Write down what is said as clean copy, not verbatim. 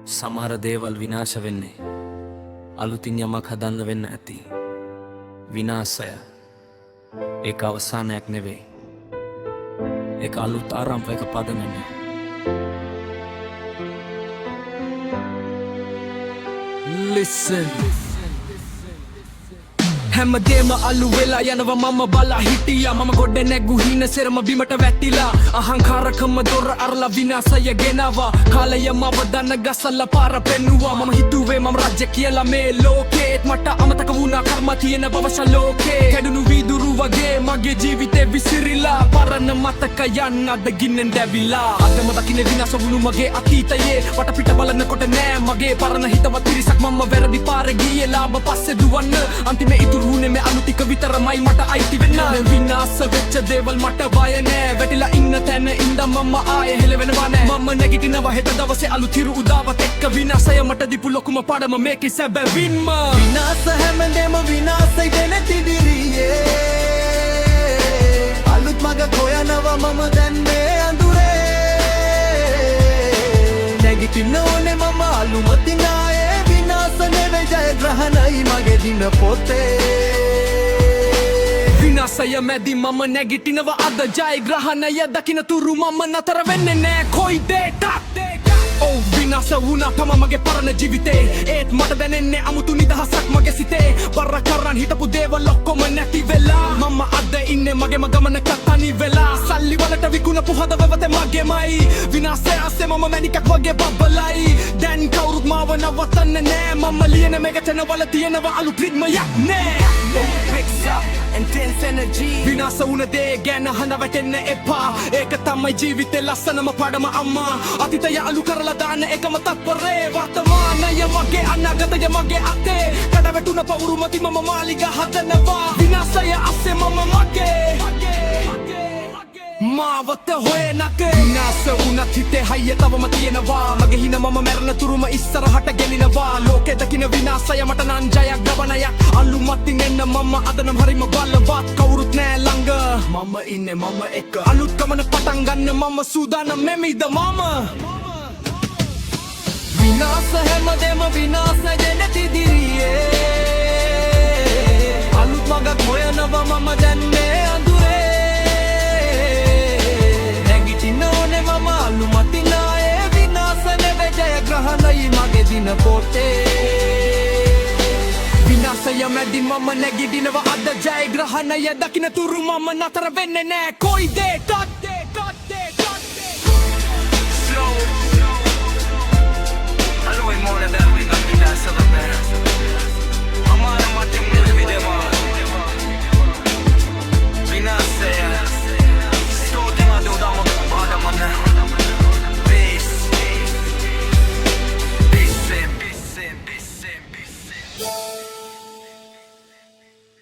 සමහර දේවල් විනාශ වෙන්නේ අලුතින් යමක් හදන්න වෙන්න ඇති. විනාශය ඒක අවසානයක් නෙවෙයි. ඒක අලුත් ආරම්භයක පදනමක්. Listen. හැමදේම අලු වෙලා යනවා මම බලා හිටියා. මම ගොඩ නැගු හින සෙරම බිමට වැටිලා. අහංකාරකම දොර අරලා විනාශය ගෙනවා. කාලය මව දන්න ගසලා පාර පෙන්නුවා. මම හිතුවේ මම රජ්‍ය කියලා මේ ලෝකෙත්. මට අමතක වුණා කර්ම තියෙන බවශ ලෝකේ. කැඩුණු වීදුරු වගේ මගේ ජීවිතේ විසිරිලා. පරණ මතකයන් අද ගින්නෙන් දැවිලා. අදම දකින්නේ විනාශ වුණු මගේ අතීතයේ. වට පිට බලනකොට නෑ මගේ පරණ හිතවත් පිරිසක්. මම වැරදි පාරේ ගියේ ලාභ පස්සේ දුවන්න. අන්තිමේ ඉතුරු වුණේ මේ අලුතික විතරමයි මට අයිති වෙන්න. විනාශ වෙච්ච දේවල් මට බය නෑ. වැටිලා ඉන්න තැන ඉඳන් මම ආයේ හෙලවෙනවා නෑ. මම නැගිටිනවා හෙට දවසේ අලුත් හිරු උදාවත් එක්ක. විනාශය මට දීපු ලොකුම පාඩම මේකේ සැබවින්ම. විනාශ හැමදේම විනාශයි දෙන තිදිරියේ. අලුත් මග හොයනවා මම දැන් මේ අඳුරේ. නැගිටින්න ඕනේ මම අලුමතින් ආයේ. විනාශ නෙවෙයි ජයග්‍රහණයි මගේ දින පොතේ. විනාශය මැදි මම නැගිටිනවා අද. ජයග්‍රහණය දකින්න තුරු මම නතර වෙන්නේ නෑ කොයි දෙයකටත්. විනාශ වුණා තම මගේ පරණ ජීවිතේ. ඒත් මට දැනෙන්නේ අමුතු නිදහසක් මගේ සිතේ. බර කරන් හිටපු දේවල් ඔක්කොම නැති වෙලා. මම අද ඉන්නේ මගේම ගමනක තනි වෙලා. සල්ලි වලට විකුණපු හදවතේ මගේමයි. විනාශය ආසේ මම මැනිකක් වගේ බබලයි. දැන් කවුරුත් මාව නවත්තන්නේ නෑ. මම ලියන මෙගටන වල තියෙනවා අලුත් රිද්මයක් නෑ. Intense energy. විනාශ වුණ දේ ගැන හඳ වැටෙන්න එපා. ඒක තමයි ජීවිතේ ලස්සනම පාඩම අම්මා. අතීතය අලු කරලා දාන්න එකම තත්පරේ. වර්තමානය මගේ අනාගතය මගේ අතේ. කඩ වැටුණ පවුරුමති මම මාලිග හදනවා. විනාශය අස්සේ මම මගේ මාවත හොයනකේ. විනාශ වුණත් හිතේ හයිය තවම තියෙනවා. මගේ හින මම මැරෙන තුරුම ඉස්සරහට ගෙනිනවා. ලෝකෙ දකින්න විනාශය මට නම් ජයග්‍රහණයක්. අලුමතින් එන්න මම අද නම් හරිම බලවත්. කවුරුත් නෑ ළඟ මම ඉන්නේ මම එක. අලුත් ගමන පටන් ගන්න මම සූදානම් මෙමිද මම. විනාශ හැමදේම විනාශ දෙන තිදිරියේ. අලුත් මගක් හොයනවා මම දැන් මේ අඳුරේ. නැගිටින්න ඕනේ මම අලුමතින් ආයේ. විනාශ නෙවෙයි ජයග්‍රහණයි මගේ දින පොතේ. විනාශය මැදි මම නැගිටිනවා අද. ජයග්‍රහණය දකින්න තුරු මම නතර වෙන්නේ නෑ කොයි දෙයකටත්.